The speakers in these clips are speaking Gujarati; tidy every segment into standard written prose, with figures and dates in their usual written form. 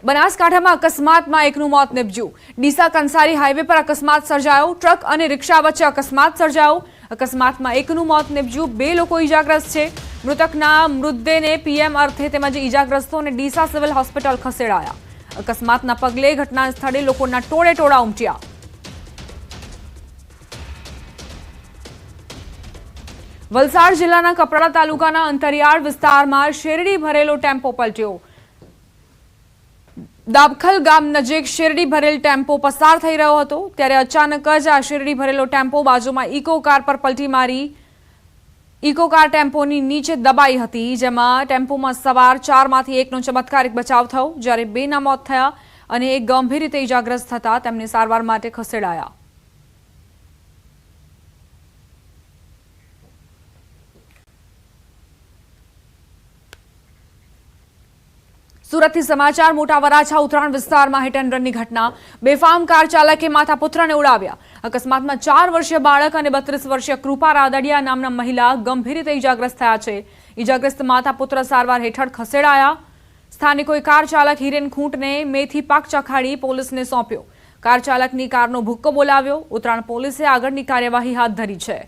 બનાસકાંઠામાં અકસ્માતમાં એકનું મોત નિપજ્યું। ડીસા કંસારી હાઈવે પર અકસ્માત સર્જાયો। ટ્રક અને રિક્ષા વચ્ચે અકસ્માત સર્જાયો। અકસ્માતમાં એકનું મોત નિપજ્યું, 2 લોકો ઈજાગ્રસ્ત છે। મૃતકના મૃતદેહને પીએમ અર્થે તેમજ ઈજાગ્રસ્તોને ડીસા સિવિલ હોસ્પિટલ ખસેડાયા। અકસ્માતના પગલે ઘટના સ્થળે લોકોના ટોળે ટોળા ઉમટ્યા। વલસાડ જિલ્લાના કપરાડા તાલુકાના અંતરિયાળ વિસ્તારમાં શેરડી ભરેલો ટેમ્પો પલટ્યો। દાબખલ ગામ નજીક શેરડી ભરેલ ટેમ્પો પસાર થઈ રહ્યો હતો ત્યારે અચાનક જ આ શેરડી ભરેલો ટેમ્પો બાજુમાં ઇકો કાર પર પલટી મારી ઇકો કાર ટેમ્પોની નીચે દબાઈ હતી, જેમાં ટેમ્પોમાં સવાર 4માંથી 1નો ચમત્કારિક બચાવ થયો, જ્યારે 2ના મોત થયા અને એક ગંભીર રીતે ઇજાગ્રસ્ત થતા તેમને સારવાર માટે ખસેડાયા। સુરતથી સમાચાર। મોટા વરાછા ઉત્તરાયણ વિસ્તારમાં હિટ એન્ડ રનની ઘટના। બેફામ કાર ચાલકે માતા પુત્રને ઉડાવ્યા। અકસ્માતમાં 4 વર્ષીય બાળક અને 32 વર્ષીય કૃપા રાદડિયા નામના મહિલા ગંભીર રીતે ઇજાગ્રસ્ત થયા છે। ઇજાગ્રસ્ત માતા પુત્ર સારવાર હેઠળ ખસેડાયા। સ્થાનિકોએ કાર ચાલક હિરેન ખૂંટને મેથી પાક ચખાડી પોલીસને સોંપ્યો। કાર ચાલકની કારનો ભુક્કો બોલાવ્યો। ઉત્તરાયણ પોલીસે આગળની કાર્યવાહી હાથ ધરી છે।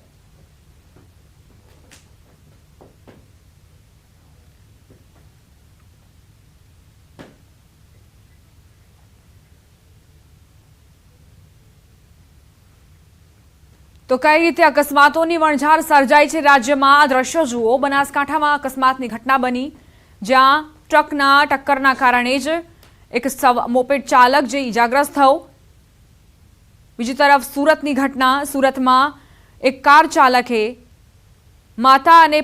તો કઈ રીતે અકસ્માતોની વણઝાર સર્જાઈ છે રાજ્યમાં, આ દ્રશ્યો જુઓ। બનાસકાંઠામાં અકસ્માતની ઘટના બની, જ્યાં ટ્રકના ટક્કરના કારણે જ એક મોપેડ ચાલક જે ઇજાગ્રસ્ત થયો। બીજી તરફ સુરતની ઘટના। સુરતમાં એક કાર ચાલકે માતા અને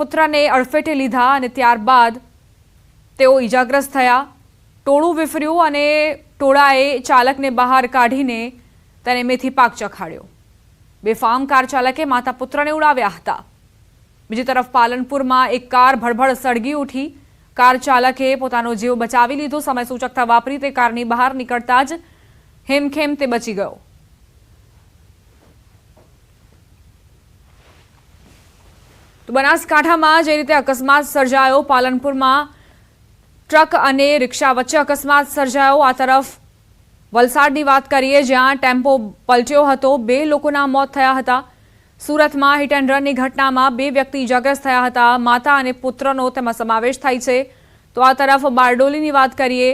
પુત્રને અડફેટે લીધા અને ત્યારબાદ તેઓ ઇજાગ્રસ્ત થયા। ટોળું વિફર્યું અને ટોળાએ ચાલકને બહાર કાઢીને તેને મેથી પાક ચખાડ્યો। બેફામ કાર ચાલકે માતા પુત્રને ઉડાવ્યા હતા। બીજી તરફ પાલનપુરમાં એક કાર ભડભડ સળગી ઉઠી। કાર ચાલકે પોતાનો જીવ બચાવી લીધો। સમય સૂચકતા વાપરી તે કારની બહાર નીકળતા જ હેમખેમ તે બચી ગયો। તો બનાસકાંઠામાં જે રીતે અકસ્માત સર્જાયો, પાલનપુરમાં ટ્રક અને રિક્ષા વચ્ચે અકસ્માત સર્જાયો। આ તરફ વલસાડની વાત કરીએ, જ્યાં ટેમ્પો પલટ્યો હતો, 2 લોકોના મોત થયા હતા। સુરતમાં હિટ એન્ડ રનની ઘટનામાં 2 વ્યક્તિ ઇજાગ્રસ્ત થયા હતા। માતા અને પુત્રનો તેમાં સમાવેશ થાય છે। તો આ તરફ બારડોલીની વાત કરીએ,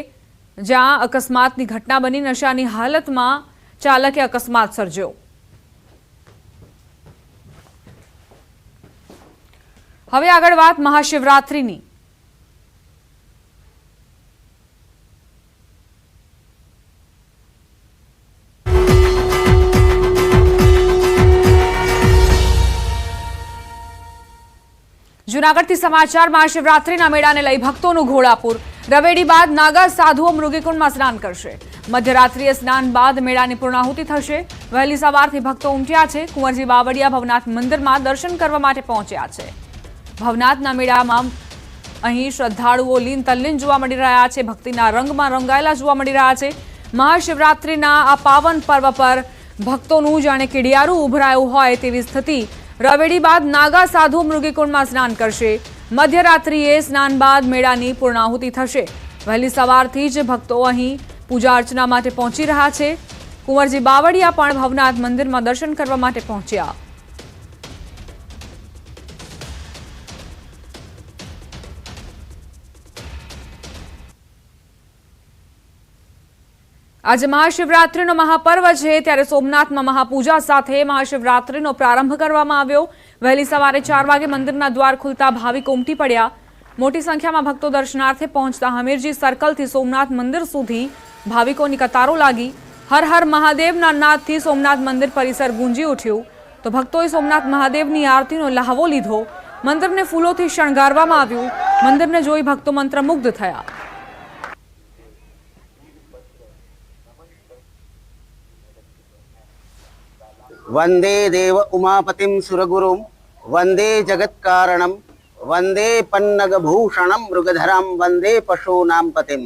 જ્યાં અકસ્માતની ઘટના બની। નશાની હાલતમાં ચાલકે અકસ્માત સર્જ્યો। હવે આગળ વાત મહાશિવરાત્રિની। જૂનાગઢથી સમાચાર। મહાશિવરાત્રિના મેળાને લઈ ભક્તોનું ઘોડાપુર। રવેડી બાદ નાગા સાધુઓ મૃગીકુંડમાં સ્નાન કરશે। મધ્યરાત્રિએ સ્નાન બાદ મેળાની પૂર્ણાહુતિ થશે। વહેલી સવારથી ભક્તો ઉમટ્યા છે। કુંવરજી બાવળિયા ભવનાથ મંદિરમાં દર્શન કરવા માટે પહોંચ્યા છે। ભવનાથના મેળામાં અહીં શ્રદ્ધાળુઓ લીન તલ્લીન જોવા મળી રહ્યા છે। ભક્તિના રંગમાં રંગાયેલા જોવા મળી રહ્યા છે। મહાશિવરાત્રિના આ પાવન પર્વ પર ભક્તોનું જાણે કિડિયારું ઉભરાયું હોય તેવી સ્થિતિ। રવેડી બાદ નાગા સાધુ મૃગીકુંડમાં સ્નાન કરશે। મધ્યરાત્રિએ સ્નાન બાદ મેળાની પૂર્ણાહુતિ થશે। વહેલી સવારથી જ ભક્તો અહીં પૂજા અર્ચના માટે પહોંચી રહ્યા છે। કુંવરજી બાવળિયા પણ ભવનાથ મંદિરમાં દર્શન કરવા માટે પહોંચ્યા। આજે મહાશિવરાત્રિનો મહાપર્વ છે, ત્યારે સોમનાથમાં મહાપૂજા સાથે મહાશિવરાત્રિનો પ્રારંભ કરવામાં આવ્યો। વહેલી સવારે 4 વાગે મંદિરના દ્વાર ખુલતા ભાવિકો ઉમટી પડ્યા। મોટી સંખ્યામાં ભક્તો દર્શનાર્થે પહોંચતા હમીરજી સર્કલથી સોમનાથ મંદિર સુધી ભાવિકોની કતારો લાગી। હર હર મહાદેવના નાદથી સોમનાથ મંદિર પરિસર ગુંજી ઉઠ્યું। તો ભક્તોએ સોમનાથ મહાદેવની આરતીનો લહાવો લીધો। મંદિરને ફૂલોથી શણગારવામાં આવ્યું। મંદિરને જોઈ ભક્તો મંત્રમુગ્ધ થયા। वंदे देव उमापतिं सुरगुरुं वंदे जगत्कारणं वंदे पन्नगभूषणं मृगधरं वंदे पशूनां पतिं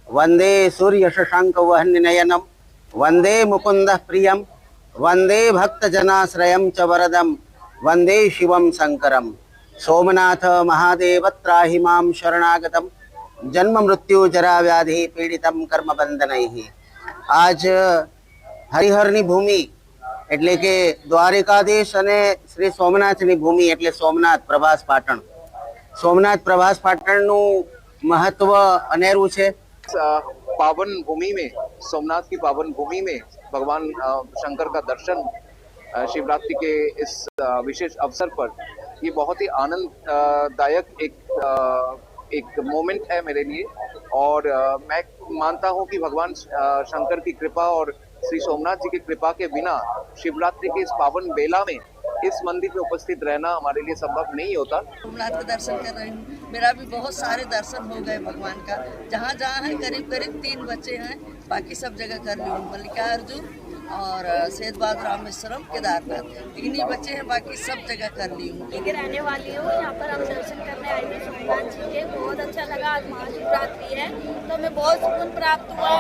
वंदे सूर्यशशाङ्कवह्निनयनं वंदे मुकुन्दः प्रियं वंदे भक्तजनाश्रयं च वरदं वंदे शिवं शङ्करं। सोमनाथ महादेव त्राहि मां शरणागतं जन्म मृत्यु जरा व्याधि पीड़ितम कर्म बंधनैः। आज હરિહરની ભૂમિ એટલે કે દ્વારિકાધીશ અને શ્રી સોમનાથની ભૂમિ એટલે સોમનાથ પ્રભાસ પાટણ. સોમનાથ પ્રભાસ પાટણનું મહત્વ અનેરું છે. पावन भूमि में, सोमनाथ की पावन भूमि में भगवान शंकर का दर्शन शिवरात्रि के इस विशेष अवसर पर ये बहुत ही आनंददायक एक मोमेंट है मेरे लिए। और मैं मानता हूँ कि भगवान शंकर की कृपा और श्री सोमनाथ जी की कृपा के बिना शिवरात्रि के इस पावन बेला में इस मंदिर में उपस्थित रहना हमारे लिए संभव नहीं होता। सोमनाथ का दर्शन कर रही हूँ, मेरा भी बहुत सारे दर्शन हो गए भगवान का। जहाँ जहाँ है करीब करीब 3 बच्चे हैं, बाकी सब जगह कर ली हूँ। मल्लिकार्जुन और सेठ बहादुर रामेश्वरम केदारनाथ 3 ही बच्चे हैं, बाकी सब जगह कर ली हूँ। की रहने वाली हूँ। यहाँ पर हम दर्शन करने आए थे सोमनाथ जी के, बहुत अच्छा लगा। आज महाशिवरात्रि है तो हमें बहुत सुकून प्राप्त हुआ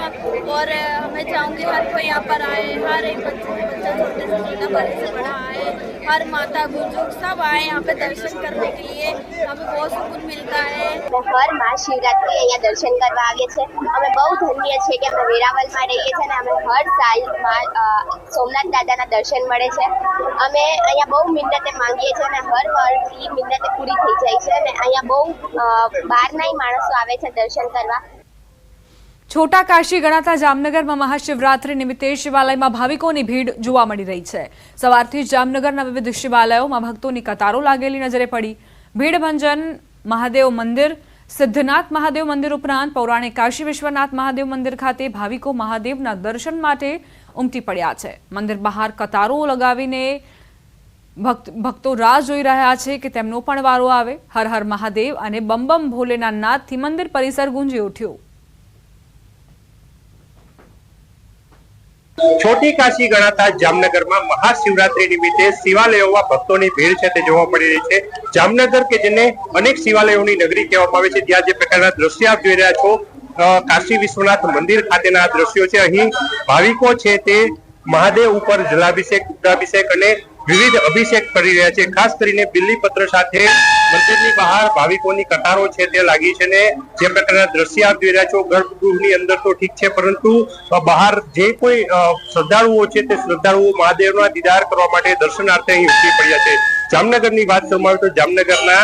और मैं चाहूँगी हर कोई यहाँ पर आए, हर एक बच्चा छोटे से छोटा बड़े से बड़ा आए, हर माता बुजुर्ग सब आए यहाँ पे दर्शन करने के लिए। हमें बहुत सुकून मिलता है। हर महाशिवरात्रि अहियाँ दर्शन करवा आવીએ છે। અમે બહુ ધન્ય છે કે અમે વેરાવળમાં રહીએ છીએ અને અમે હર સાલ સોમનાથ દાદાના દર્શન મળે છે। અમે અહીંયા બહુ મિન્નતે માંગીએ છીએ અને હર વર્ષ એ મિન્નતે પૂરી થઈ જાય છે અને અહીંયા બહુ બહારના માણસો આવે છે દર્શન કરવા। છોટા કાશી ગણાતા જામનગરમાં મહાશિવરાત્રી નિમિત્તે શિવાલયમાં ભાવિકોની ભીડ જોવા મળી રહી છે। સવારથી જ જામનગરના વિવિધ શિવાલયોમાં ભક્તોની કતારો લાગેલી નજરે પડી। ભીડભંજન મહાદેવ મંદિર, સિદ્ધનાથ મહાદેવ મંદિર ઉપરાંત પૌરાણિક કાશી વિશ્વનાથ મહાદેવ મંદિર ખાતે ભાવિકો મહાદેવના દર્શન માટે ઉમટી પડ્યા છે। મંદિર બહાર કતારો લગાવીને ભક્તો રાહ જોઈ રહ્યા છે કે તેમનો પણ વારો આવે। હર હર મહાદેવ અને બમ બમ ભોલેના નાદથી મંદિર પરિસર ગુંજી ઉઠ્યો। छोटी काशी गणाता जामनगर में महाशिवरात्रि निमित्ते शिवालयों भक्तों की भीड़ है जोवा मळी रही है। जामनगर के जेने अनेक शिवालयों की नगरी कहेवामां आवे छे, त्यां जे प्रकारना दृश्य आप जोई रह्या छो काशी विश्वनाथ मंदिर खातेना दृश्यो छे। અહીં ભાવિકો છે તે મહાદેવ ઉપર જલાભિષેક, રુદ્રાભિષેક અને વિવિધ અભિષેક કરી રહ્યા છે। ખાસ કરીને બિલ્લીપત્ર સાથે મંદિરની બહાર ભાવિકોની કતારો છે તે લાગી છે ને જે પ્રકારના દ્રશ્ય આપ જોઈ રહ્યા છો ગર્ભગૃહની અંદર તો ઠીક છે, પરંતુ બહાર જે કોઈ શ્રદ્ધાળુઓ છે તે શ્રદ્ધાળુઓ મહાદેવના દીદાર કરવા માટે દર્શનાર્થે અહીં ઉમટી પડ્યા છે। જામનગરની વાત કરવામાં આવે તો જામનગરના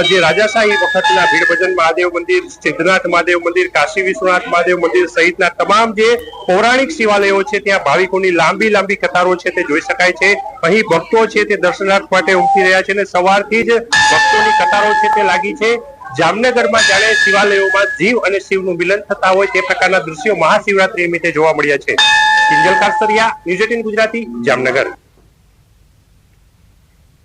જે રાજાશાહી વખતના ભીડભજન મહાદેવ મંદિર, સિદ્ધનાથ મહાદેવ મંદિર, કાશી વિશ્વનાથ મહાદેવ મંદિર સહિતના તમામ જે પૌરાણિક શિવાલયો છે ત્યાં ભાવિકોની લાંબી લાંબી કતારો છે તે જોઈ શકાય છે। અહીં ભક્તો છે તે દર્શનાર્થ માટે ઉમટી રહ્યા છે અને સવારથી જ ભક્તોની કતારો છે તે લાગી છે। જામનગરમાં જાણે શિવાલયોમાં જીવ અને શિવનું મિલન થતા હોય તે પ્રકારના દૃશ્યો મહાશિવરાત્રી નિમિત્તે જોવા મળ્યા છે। કિંજલ કાસ્તરિયા, ન્યૂઝ 18 ગુજરાતી, જામનગર।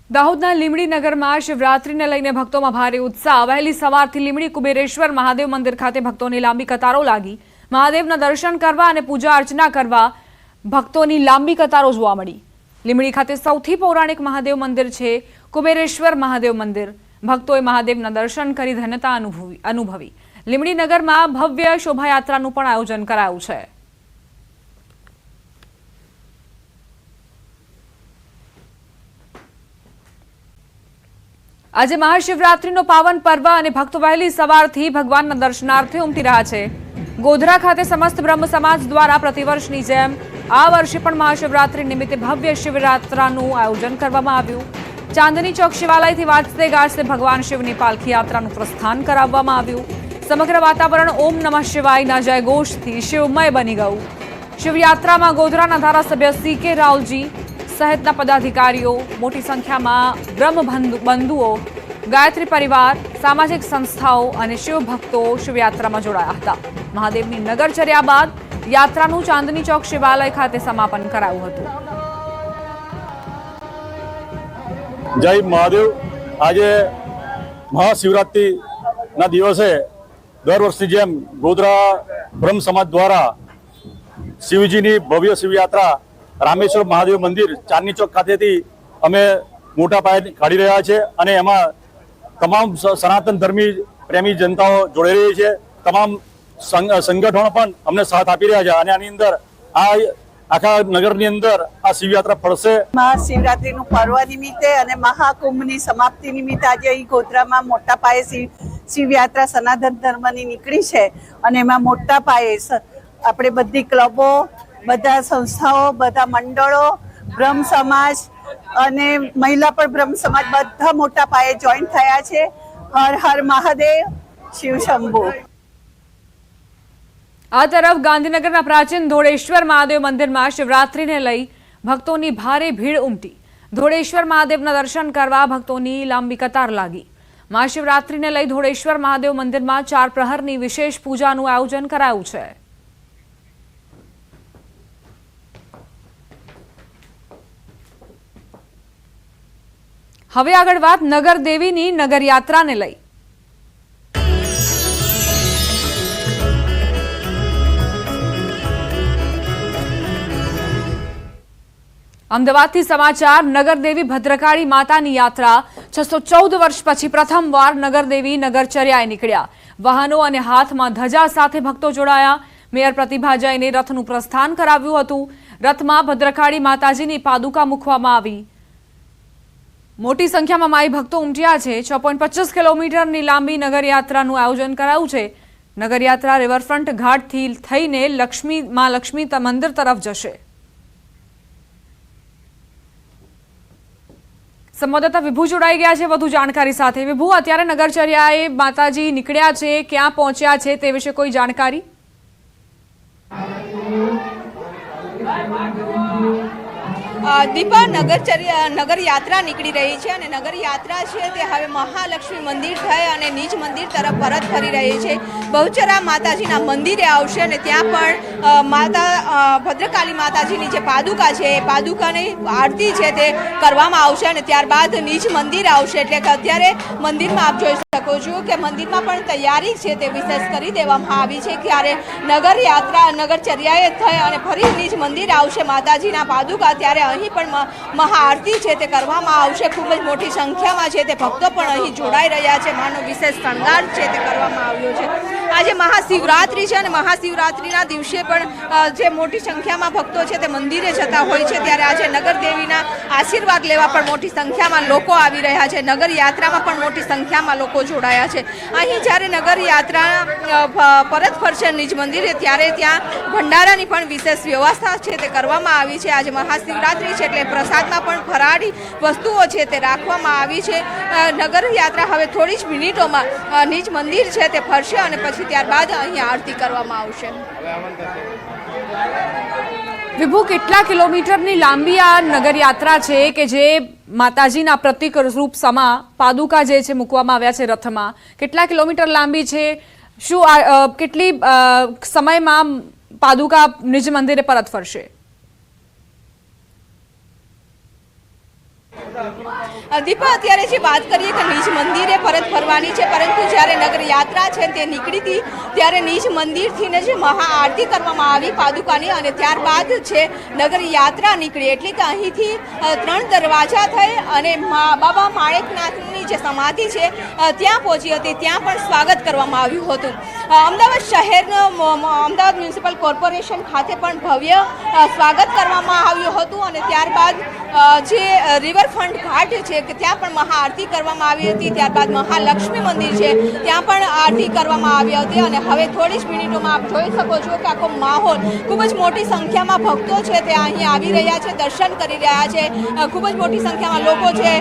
દાહોદના લીમડી નગરમાં શિવરાત્રીને લઈને ભક્તોમાં ભારે ઉત્સાહ। વહેલી સવારથી લીમડી કુબેરેશ્વર મહાદેવ મંદિર ખાતે ભક્તોની લાંબી કતારો લાગી। મહાદેવના દર્શન કરવા અને પૂજા અર્ચના કરવા ભક્તોની લાંબી કતારો જોવા મળી। લીમડી ખાતે સૌથી પૌરાણિક મહાદેવ મંદિર છે કુબેરેશ્વર મહાદેવ મંદિર। ભક્તોએ મહાદેવના દર્શન કરી ધન્યતા અનુભવી। લીમડી નગરમાં ભવ્ય શોભાયાત્રાનું પણ આયોજન કરાયું છે। આજે મહાશિવરાત્રીનો પાવન પર્વ અને ભક્તો વહેલી સવારથી ભગવાનના દર્શનાર્થે ઉમટી રહ્યા છે। ગોધરા ખાતે સમસ્ત બ્રહ્મ સમાજ દ્વારા પ્રતિવર્ષની જેમ આ વર્ષે પણ મહાશિવરાત્રી નિમિત્તે ભવ્ય શિવયાત્રાનું આયોજન કરવામાં આવ્યું। ચાંદની ચોક શિવાલયથી વાજતે ગાજતે ભગવાન શિવની પાલખી યાત્રાનું પ્રસ્થાન કરાવવામાં આવ્યું। સમગ્ર વાતાવરણ ઓમ નમઃ શિવાયના જયઘોષથી શિવમય બની ગયું। શિવયાત્રામાં ગોધરાના ધારાસભ્ય CK રાવલજી સહિતના પદાધિકારીઓ, મોટી સંખ્યામાં બ્રહ્મ બંધુઓ, ગાયત્રી પરિવાર, સામાજિક સંસ્થાઓ અને શિવભક્તો શિવયાત્રામાં જોડાયા હતા। મહાદેવની નગરચર્યા બાદ યાત્રાનું ચાંદની ચોક શિવાલય ખાતે સમાપન કરાયું હતું। જય મહાદેવ। આજે મહાશિવરાત્રિના દિવસે દર વર્ષની જેમ ગોધરા બ્રહ્મ સમાજ દ્વારા શિવજીની ભવ્ય શિવયાત્રા રામેશ્વર મહાદેવ મંદિર ચાંદની ચોક ખાતેથી અમે મોટા પાયે કાઢી રહ્યા છે અને એમાં તમામ સનાતન ધર્મી પ્રેમી જનતાઓ જોડાઈ રહી છે। તમામ સંગઠનો પણ અમને સાથ આપી રહ્યા છે અને આની અંદર આ આખા નગરની અંદર આ શિવયાત્રા ફરશે। મહાશિવરાત્રીનું પર્વ નિમિત્તે અને મહાકુંભની સમાપ્તિ નિમિત્તે આજે અહીં ગોધરામાં મોટા પાયે શિવયાત્રા સનાતન ધર્મની નીકળી છે અને એમાં મોટા પાયે આપણે બધી ક્લબો, બધા સંસ્થાઓ, બધા મંડળો, બ્રહ્મ સમાજ અને મહિલા પણ બ્રહ્મ સમાજ બધા મોટા પાયે જોઈન થયા છે. હર હર મહાદેવ, શિવ શંભુ. આ તરફ ગાંધીનગરના પ્રાચીન ધોળેશ્વર મહાદેવ મંદિરમાં શિવરાત્રીને લઈ ભક્તોની ભારે ભીડ ઉમટી. ધોળેશ્વર મહાદેવના દર્શન કરવા ભક્તોની લાંબી કતાર લાગી. મહાશિવરાત્રીને લઈ ધોળેશ્વર મહાદેવ મંદિરમાં 4 પ્રહરની વિશેષ પૂજાનું આયોજન કરાયું છે. હવે આગળ વાત નગર દેવીની નગર યાત્રાને લઈ. અમદાવાદથી સમાચાર. નગરદેવી ભદ્રકાળી માતાની યાત્રા 614 વર્ષ પછી પ્રથમવાર નગરદેવી નગરચર્યાએ નીકળ્યા. વાહનો અને હાથમાં ધજા સાથે ભક્તો જોડાયા. મેયર પ્રતિભા જૈને રથનું પ્રસ્થાન કરાવ્યું હતું. રથમાં ભદ્રકાળી માતાજીની પાદુકા મૂકવામાં આવી. મોટી સંખ્યામાં માઈ ભક્તો ઉમટ્યા છે. 6.25 કિલોમીટરની લાંબી નગરયાત્રાનું આયોજન કરાયું છે. નગરયાત્રા રિવરફ્રન્ટ ઘાટથી થઈને માં લક્ષ્મી મંદિર તરફ જશે. સંવાદદાતા વિભુ જોડાઈ ગયા છે વધુ જાણકારી સાથે. વિભુ, અત્યારે નગરચર્યાએ માતાજી નીકળ્યા છે, ક્યાં પહોંચ્યા છે તે વિશે કોઈ જાણકારી? દીપા, નગર યાત્રા નીકળી રહી છે અને નગર યાત્રા છે તે હવે મહાલક્ષ્મી મંદિર થઈ અને નિજ મંદિર તરફ પરત ફરી રહી છે. બહુચરા માતાજીના મંદિરે આવશે અને ત્યાં પણ માતા ભદ્રકાળી માતાજીની જે પાદુકા છે એ પાદુકાની આરતી છે તે કરવામાં આવશે અને ત્યારબાદ નિજ મંદિર આવશે. એટલે કે અત્યારે મંદિરમાં આપ જોઈ શકો છો કે મંદિરમાં પણ તૈયારી છે તે વિશેષ કરી દેવામાં આવી છે. ત્યારે નગરચર્યાએ થઈ અને ફરી નિજ મંદિર આવશે માતાજીના પાદુકા, ત્યારે અહીં પણ મહાઆરતી છે તે કરવામાં આવશે. ખૂબ જ મોટી સંખ્યામાં છે તે ભક્તો પણ અહીં જોડાઈ રહ્યા છે. માનો વિશેષ શણગાર છે તે કરવામાં આવ્યો છે. આજે મહાશિવરાત્રી છે અને મહાશિવરાત્રીના દિવસે પણ જે મોટી સંખ્યામાં ભક્તો છે તે મંદિરે જતા હોય છે, ત્યારે આજે નગરદેવીના આશીર્વાદ લેવા પણ મોટી સંખ્યામાં લોકો આવી રહ્યા છે. નગર યાત્રામાં પણ મોટી સંખ્યામાં લોકો જોડાયા છે. અહીં જ્યારે નગર યાત્રા પરત ફરશે નિજ મંદિરે, ત્યારે ત્યાં ભંડારાની પણ વિશેષ વ્યવસ્થા છે તે કરવામાં આવી છે. આજે મહાશિવરાત્રી છે એટલે પ્રસાદમાં પણ ફરાળી વસ્તુઓ છે તે રાખવામાં આવી છે. નગર યાત્રા હવે થોડી જ મિનિટોમાં નિજ મંદિર છે તે ફરશે અને પછી ત્યારબાદ અહીં આરતી કરવામાં આવશે. વિભુ, કેટલા કિલોમીટરની લાંબી આ નગર યાત્રા છે કે જે માતાજીના પ્રતીક રૂપ સમા પાદુકા જે છે મૂકવામાં આવ્યા છે રથમાં? કેટલા કિલોમીટર લાંબી છે? શું કેટલી સમયમાં પાદુકા નિજ મંદિરે પરત ફરશે? દીપા, અત્યારે જે વાત કરીએ કે નિજ મંદિરે પરત ફરવાની છે, પરંતુ જ્યારે નગર યાત્રા છે તે નીકળી હતી ત્યારે નિજ મંદિરથી જે મહાઆરતી કરવામાં આવી પાદુકાની અને ત્યારબાદ છે નગર યાત્રા નીકળી. એટલે કે અહીંથી 3 દરવાજા થઈ અને બાબા માણેકનાથની જે સમાધિ છે ત્યાં પહોંચી હતી. ત્યાં પણ સ્વાગત કરવામાં આવ્યું હતું. અમદાવાદ શહેરનું અમદાવાદ મ્યુનિસિપલ કોર્પોરેશન ખાતે પણ ભવ્ય સ્વાગત કરવામાં આવ્યું હતું અને ત્યારબાદ જે રિવરફ્રન્ટ ઘાટ છે કે ત્યાં પણ મહાઆરતી કરવામાં આવી હતી. ત્યારબાદ મહાલક્ષ્મી મંદિર છે ત્યાં પણ આરતી કરવામાં આવી હતી અને હવે થોડી જ મિનિટોમાં આપ જોઈ શકો છો કે આખો માહોલ ખૂબ જ મોટી સંખ્યામાં ભક્તો છે તે અહીં આવી રહ્યા છે, દર્શન કરી રહ્યા છે. ખૂબ જ મોટી સંખ્યામાં લોકો છે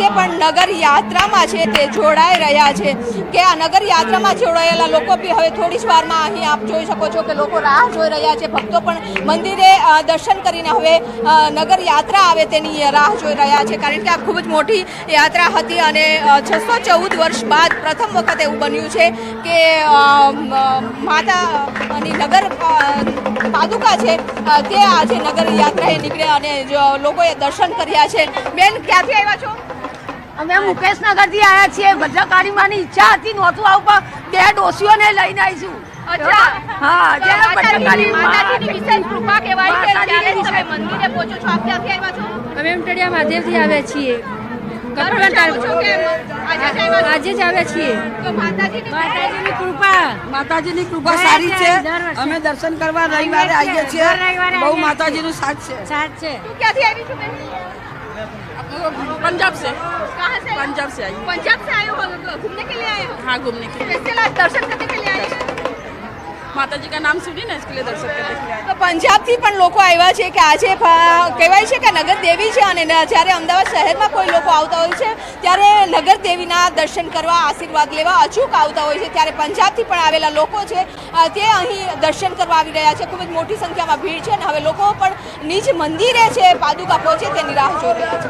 તે પણ નગર યાત્રામાં છે તે જોડાઈ રહ્યા છે. કે આ નગર યાત્રામાં જોડાયેલા લોકો બી હવે થોડી જ વારમાં અહીં આપ જોઈ શકો છો કે લોકો રાહ જોઈ રહ્યા છે. ભક્તો પણ મંદિરે દર્શન કરીને હવે નગર યાત્રા આવે તેની રાહ જોઈ રહ્યા છે. કારણ કે આ ખૂબ જ મોટી યાત્રા હતી અને 614 વર્ષ બાદ પ્રથમ વખત એવું બન્યું છે કે માતાની નગર પાદુકા છે તે આજે નગર યાત્રાએ નીકળે અને લોકોએ દર્શન કર્યા છે. બેન, ક્યાંથી આવ્યા છો? અમે મુકેશનગરથી આવ્યા છીએ. ભદ્રકાળી માની ઈચ્છા હતી, નહોતું આવું પણ 2 ડોસીઓને લઈને આવીશું. અચ્છા, હા, જ્યારે ભદ્રકાળી માતાજીની વિશેષ કૃપા કહેવાય છે. ત્યારે તમે મંદિરે પહોંચો છો. આપ ક્યાંથી આવ્યા છો? અમે ઉમટડિયા મહાદેવથી આવ્યા છીએ. આજે જ આવ્યા છીએ. તો માતાજીની કૃપા સારી છે. અમે દર્શન કરવા રવિવારે આવીએ છીએ. બહુ માતાજીનું સાથ છે. તું ક્યાંથી આવી છું બેન? पंजाब से। कहाँ से? पंजाब से आई हूँ। पंजाब से आए हो, घूमने के लिए आए हो? हाँ, घूमने के लिए। कैसे लगा? दर्शन करने के लिए आए हो? माता जी का नाम सुनी ना, इसके लिए दर्शन करने के लिए आई। તો પંજાબથી પણ લોકો આવ્યા છે કે આજે કહેવાય છે કે નગર દેવી છે અને જ્યારે અમદાવાદ શહેરમાં કોઈ લોકો આવતા હોય છે ત્યારે નગર દેવીના દર્શન કરવા, આશીર્વાદ લેવા અચૂક આવતા હોય છે, ત્યારે પંજાબથી પણ આવેલા લોકો છે તે અહીં દર્શન કરવા આવી રહ્યા છે. ખૂબ જ મોટી સંખ્યામાં ભીડ છે અને હવે લોકો પણ નિજ મંદિરે છે પાદુકા પહોંચે તેની રાહ જોઈ રહ્યા છે.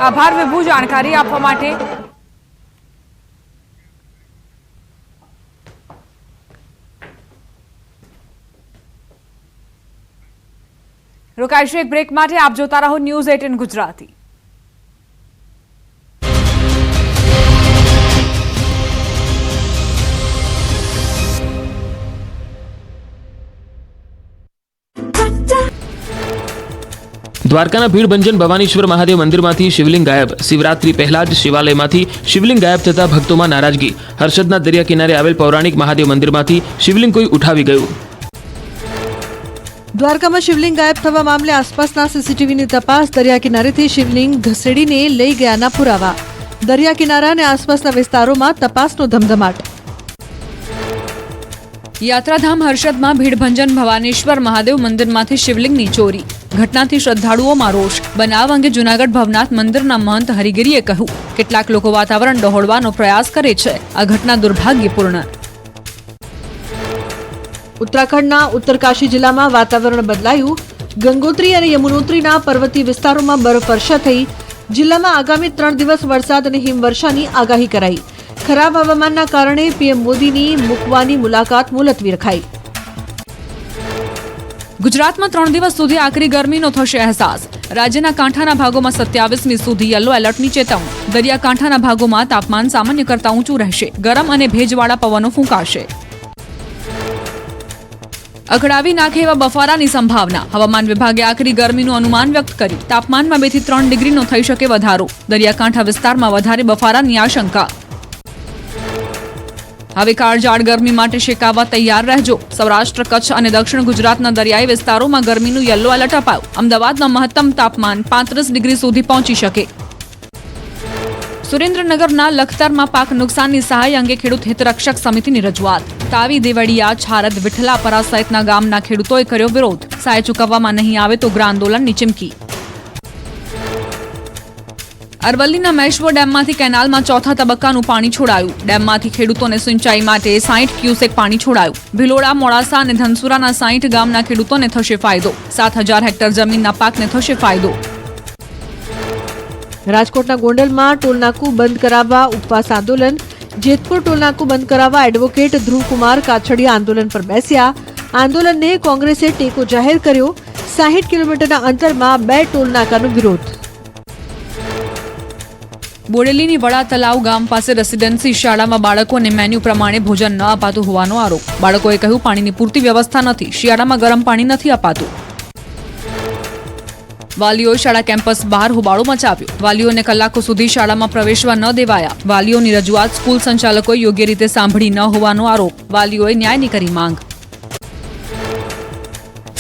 આભાર વિભુ જાણકારી આપવા માટે. રોકાઈશું એક બ્રેક માટે. આપ જોતા રહો ન્યૂઝ 18 ગુજરાતી. દ્વારકાના ભીડભંજન ભવાનીશ્વર મહાદેવ મંદિરમાંથી શિવલિંગ ગાયબ. શિવરાત્રી પહેલા જ શિવાલયમાંથી શિવલિંગ ગાયબ થતા ભક્તોમાં નારાજગી. હર્ષદના દરિયા કિનારે આવેલ પૌરાણિક મહાદેવ મંદિરમાંથી શિવલિંગ કોઈ ઉઠાવી ગયું. દ્વારકામાં શિવલિંગ ગાયબ થવા મામલે આસપાસના સીસીટીવીની તપાસ. દરિયા કિનારેથી શિવલિંગ ઘસેડીને લઈ ગયાના પુરાવા. દરિયા કિનારા અને આસપાસના વિસ્તારોમાં તપાસનો ધમધમાટ. યાત્રાધામ હર્ષદમાં ભીડભંજન ભવાનીશ્વર મહાદેવ મંદિરમાંથી શિવલિંગની ચોરી. ઘટનાથી શ્રદ્ધાળુઓમાં રોષ. બનાવ અંગે જૂનાગઢ ભવનાથ મંદિરના મહંત હરિગીરીએ કહ્યું, કેટલાક લોકો વાતાવરણ ડહોળવાનો પ્રયાસ કરે છે. આ ઘટના દુર્ભાગ્યપૂર્ણ. ઉત્તરાખંડના ઉત્તરકાશી જિલ્લામાં વાતાવરણ બદલાયું. ગંગોત્રી અને યમુનોત્રીના પર્વતીય વિસ્તારોમાં બરફવર્ષા થઈ. જિલ્લામાં આગામી 3 દિવસ વરસાદ અને હિમવર્ષાની આગાહી કરાઈ. ખરાબ હવામાનના કારણે પીએમ મોદીની મૂકવાની મુલાકાત મુલતવી રખાઈ. ગુજરાતમાં 3 દિવસ સુધી આકરી ગરમીનો થશે અહેસાસ. રાજ્યના કાંઠાના ભાગોમાં 27મી સુધી યલો એલર્ટની ચેતવણી. દરિયાકાંઠાના ભાગોમાં તાપમાન સામાન્ય કરતાં ઊંચું રહેશે. ગરમ અને ભેજવાળા પવનો ફૂંકાશે. અકળાવી નાખે એવા બફારાની સંભાવના. હવામાન વિભાગે આકરી ગરમીનું અનુમાન વ્યક્ત કર્યું. તાપમાનમાં 2 થી 3 ડિગ્રીનો થઈ શકે વધારો. દરિયાકાંઠા વિસ્તારમાં વધારે બફારાની આશંકા. હવે કાળઝાળ ગરમી માટે શેકાવા તૈયાર રહેજો. સૌરાષ્ટ્ર, કચ્છ અને દક્ષિણ ગુજરાતના દરિયાઈ વિસ્તારોમાં ગરમીનું યલો એલર્ટ અપાયું. અમદાવાદના મહત્તમ તાપમાન 35 ડિગ્રી સુધી પહોંચી શકે. સુરેન્દ્રનગરના લખતરમાં પાક નુકસાનની સહાય અંગે ખેડૂત હિતરક્ષક સમિતિની રજૂઆત. તાવી, દેવળિયા, છારદ, વિઠલાપરા સહિતના ગામના ખેડૂતોએ કર્યો વિરોધ. સહાય ચૂકવવામાં નહીં આવે તો ઉગ્ર આંદોલનની ચીમકી. અરવલ્લીના મહેશ્વર ડેમમાંથી કેનાલમાં 4થા તબક્કાનું પાણી છોડાયું. ડેમમાંથી ખેડૂતોને સિંચાઈ માટે 60 ક્યુસેક પાણી છોડાયું. ભિલોડા, મોડાસા અને ધનસુરાના 60 ગામના ખેડૂતોને થશે ફાયદો. 7000 હેક્ટર જમીનના પાકને થશે ફાયદો. રાજકોટના ગોંડલમાં ટોલનાકું બંધ કરાવવા ઉપવાસ આંદોલન. જેતપુર ટોલનાકું બંધ કરાવવા એડવોકેટ ધ્રુવકુમાર કાછડિયા આંદોલન પર બેસ્યા. આંદોલનને કોંગ્રેસે ટેકો જાહેર કર્યો. 60 કિલોમીટરના અંતરમાં 2 ટોલનાકાનો વિરોધ. બોડેલીની વડા તલાવ ગામ પાસે રેસિડેન્સી શાળામાં બાળકોને મેન્યુ પ્રમાણે ભોજન ન અપાતું હોવાનો આરોપ. બાળકોએ કહ્યું, પાણીની પૂરતી વ્યવસ્થા નથી. શિયાળામાં ગરમ પાણી નથી અપાતું. વાલીઓએ શાળા કેમ્પસ બહાર હોબાળો મચાવ્યો. વાલીઓને કલાકો સુધી શાળામાં પ્રવેશવા ન દેવાયા. વાલીઓની રજૂઆત સ્કૂલ સંચાલકોએ યોગ્ય રીતે સાંભળી ન હોવાનો આરોપ. વાલીઓએ ન્યાયની કરી માંગ.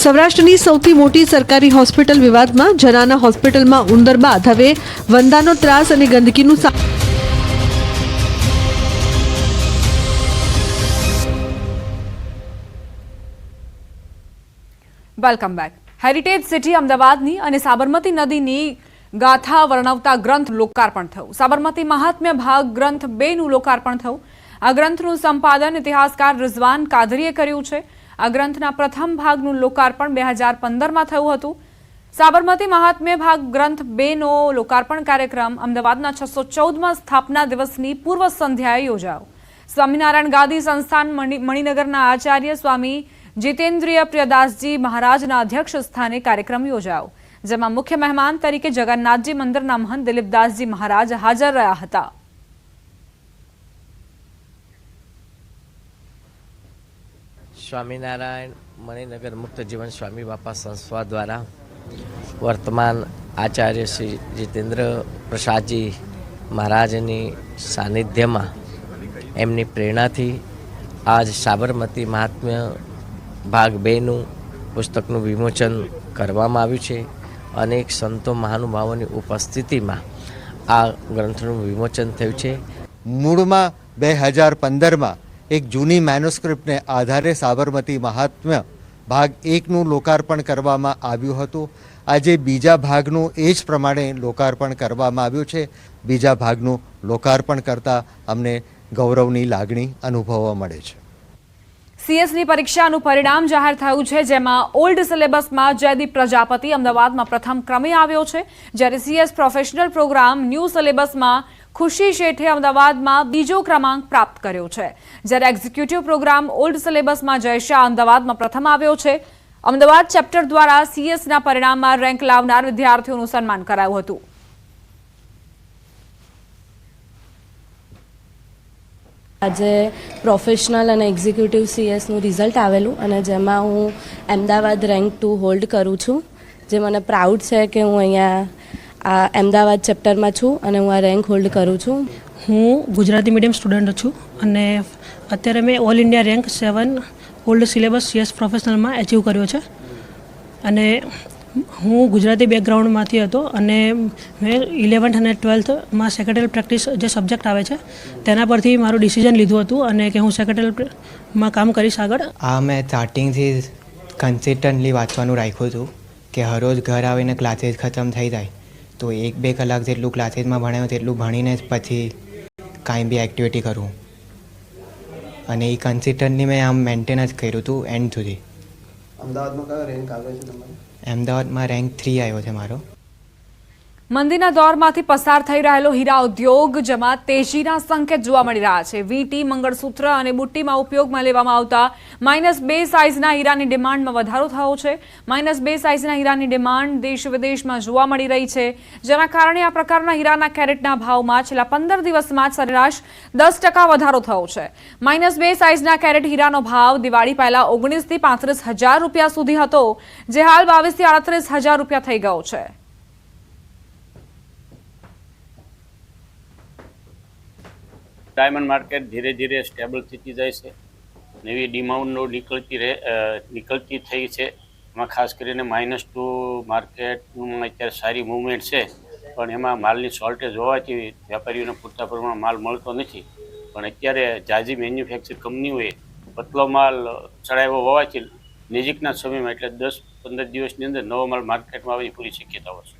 સૌરાષ્ટ્રની સૌથી મોટી સરકારી હોસ્પિટલ વિવાદમાં. જનાના હોસ્પિટલમાં ઉંદર બાદ હવે વંદાનો ત્રાસ અને ગંદકીનું વેલકમ બેક. હેરિટેજ સિટી અમદાવાદની અને સાબરમતી નદીની ગાથા વર્ણવતા ગ્રંથ લોકાર્પણ થયું. સાબરમતી મહાત્મ્ય ભાગ ગ્રંથ 2નું લોકાર્પણ થયું. આ ગ્રંથનું સંપાદન ઇતિહાસકાર રિઝવાન કાદરીએ કર્યું છે. આ ગ્રંથના પ્રથમ ભાગનું લોકાર્પણ 2015માં થયું હતું. સાબરમતી મહાત્મ્ય ભાગ ગ્રંથ 2નો લોકાર્પણ કાર્યક્રમ અમદાવાદના 614માં સ્થાપના દિવસની પૂર્વ સંધ્યાએ યોજાયો. સ્વામિનારાયણ ગાદી સંસ્થાન મણિનગરના આચાર્ય સ્વામી જીતેન્દ્રિય પ્રિયદાસજી મહારાજના અધ્યક્ષ સ્થાને કાર્યક્રમ યોજાયો, જેમાં મુખ્ય મહેમાન તરીકે જગન્નાથજી મંદિરના મહંત દિલીપદાસજી મહારાજ હાજર રહ્યા હતા. સ્વામિનારાયણ મણિનગર મુક્ત જીવન સ્વામી બાપા સંસ્થા દ્વારા વર્તમાન આચાર્ય શ્રી જીતેન્દ્ર પ્રસાદજી મહારાજની સાનિધ્યમાં એમની પ્રેરણાથી આજ સાબરમતી મહાત્મ્ય ભાગ 2નું પુસ્તકનું વિમોચન કરવામાં આવ્યું છે. અનેક સંતો મહાનુભાવોની ઉપસ્થિતિમાં આ ગ્રંથનું વિમોચન થયું છે. મૂળમાં 2015માં એક જૂની મેન્યુસ્ક્રિપ્ટને આધારે સાબરમતી મહાત્મ્ય ભાગ 1નું લોકાર્પણ કરવામાં આવ્યું હતું. આજે બીજા ભાગનું એ જ પ્રમાણે લોકાર્પણ કરવામાં આવ્યું છે. બીજા ભાગનું લોકાર્પણ કરતાં અમને ગૌરવની લાગણી અનુભવવા મળે છે. સીએસની પરીક્ષાનું પરિણામ જાહેર થયું છે, જેમાં ઓલ્ડ સિલેબસમાં જયદીપ પ્રજાપતિ અમદાવાદમાં પ્રથમ ક્રમે આવ્યો છે, જ્યારે સીએસ પ્રોફેશનલ પ્રોગ્રામ ન્યૂ સિલેબસમાં ખુશી શેઠે અમદાવાદમાં બીજો ક્રમાંક પ્રાપ્ત કર્યો છે, જ્યારે executive programme old સિલેબસમાં Jay Shah અમદાવાદમાં પ્રથમ આવ્યો છે. અમદાવાદ ચેપ્ટર દ્વારા સીએસના પરિણામમાં રેન્ક લાવનાર વિદ્યાર્થીઓનું સન્માન કરાયું હતું. આજે પ્રોફેશનલ અને એક્ઝિક્યુટિવ સીએસનું રિઝલ્ટ આવેલું અને જેમાં હું અમદાવાદ રેન્ક 2 હોલ્ડ કરું છું, જે મને પ્રાઉડ છે કે હું અહીંયા આ અમદાવાદ ચેપ્ટરમાં છું અને હું આ રેન્ક હોલ્ડ કરું છું. હું ગુજરાતી મીડિયમ સ્ટુડન્ટ છું અને અત્યારે મેં all India rank 7 old syllabus CS પ્રોફેશનલમાં એચીવ કર્યો છે. અને હું ગુજરાતી બેકગ્રાઉન્ડમાંથી હતો અને મેં 11th અને 12thમાં સેક્રેટરી પ્રેક્ટિસ જે સબ્જેક્ટ આવે છે તેના પરથી મારું ડિસિઝન લીધું હતું અને કે હું સેક્રેટરીમાં કામ કરીશ આગળ. મેં સ્ટાર્ટિંગથી કન્સિસ્ટન્ટલી વાંચવાનું રાખ્યું હતું કે હરરોજ ઘર આવીને ક્લાસીસ ખતમ થઈ જાય તો 1-2 કલાક જેટલું ક્લાસીસમાં ભણાયું તેટલું ભણીને જ પછી કાંઈ બી એક્ટિવિટી કરું, અને એ કન્સિસ્ટન્ટલી મેં આમ મેન્ટેન જ કર્યું હતું એન્ડ સુધી. અમદાવાદમાં કયો રેન્ક આવ્યો છે તમારો? અમદાવાદમાં રેન્ક 3 આવ્યો છે મારો. મંદીના દોરમાંથી પસાર થઈ રહેલો હીરા ઉદ્યોગ જેમાં તેજીના સંકેત જોવા મળી રહ્યા છે. વીટી, મંગળસૂત્ર અને બુટ્ટીમાં ઉપયોગમાં લેવામાં આવતા -2 સાઇઝના હીરાની ડિમાન્ડમાં વધારો થયો છે. -2 સાઇઝના હીરાની ડિમાન્ડ દેશ વિદેશમાં જોવા મળી રહી છે, જેના કારણે આ પ્રકારના હીરાના કેરેટના ભાવમાં છેલ્લા 15 દિવસમાં સરેરાશ 10% વધારો થયો છે. -2 સાઇઝના કેરેટ હીરાનો ભાવ દિવાળી પહેલા 19 થી 35 હજાર રૂપિયા સુધી હતો, જે હાલ 22 થી 38 હજાર રૂપિયા થઈ ગયો છે. ડાયમંડ માર્કેટ ધીરે ધીરે સ્ટેબલ થતી જાય છે. નવી ડિમાન્ડો નીકળતી થઈ છે. એમાં ખાસ કરીને -2 માર્કેટનું અત્યારે સારી મૂવમેન્ટ છે, પણ એમાં માલની શોર્ટેજ હોવાથી વેપારીઓને પૂરતા પ્રમાણમાં માલ મળતો નથી. પણ અત્યારે જાજી મેન્યુફેક્ચર કંપનીઓએ પતલો માલ ચડાવ્યો હોવાથી નજીકના સમયમાં એટલે 10-15 દિવસની અંદર નવો માલ માર્કેટમાં આવવાની પૂરી શક્યતાઓ છે.